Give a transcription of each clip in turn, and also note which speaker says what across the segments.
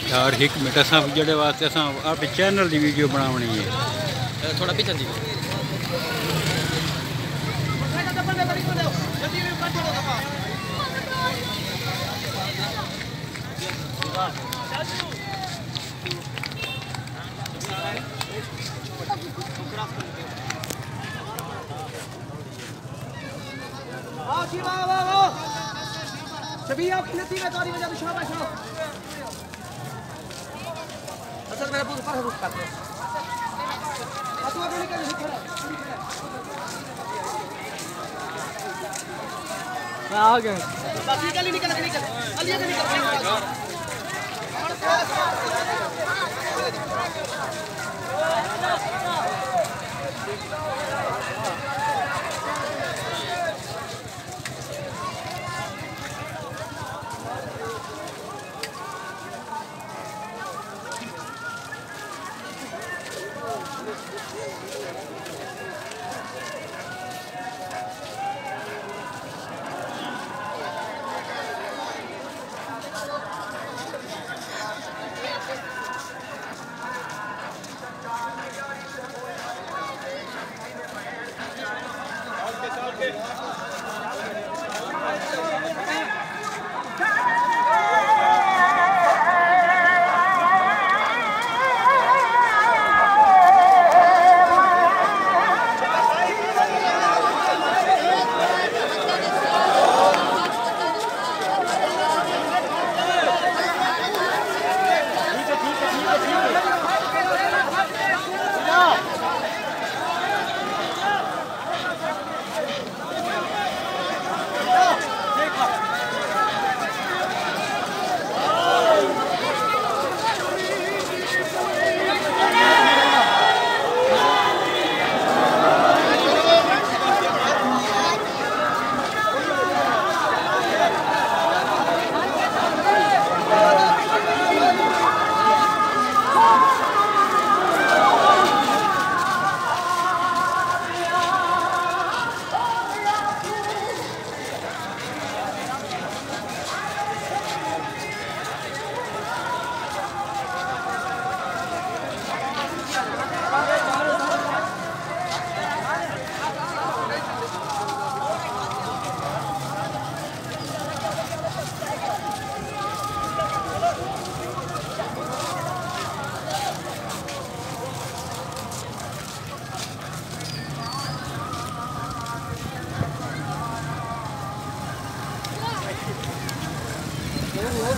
Speaker 1: यार एक मिनट असा जेडे वास्ते असा आप चैनल की वीडियो बनावनी है थोड़ा पीछे जी
Speaker 2: शबी आप कितनी में तारी में जाओ शाबाश असल मेरा पूरा पर रुक करते अतवा निकल खड़ा मैं आ गया बस निकल निकल अलिया निकल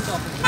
Speaker 3: Stop.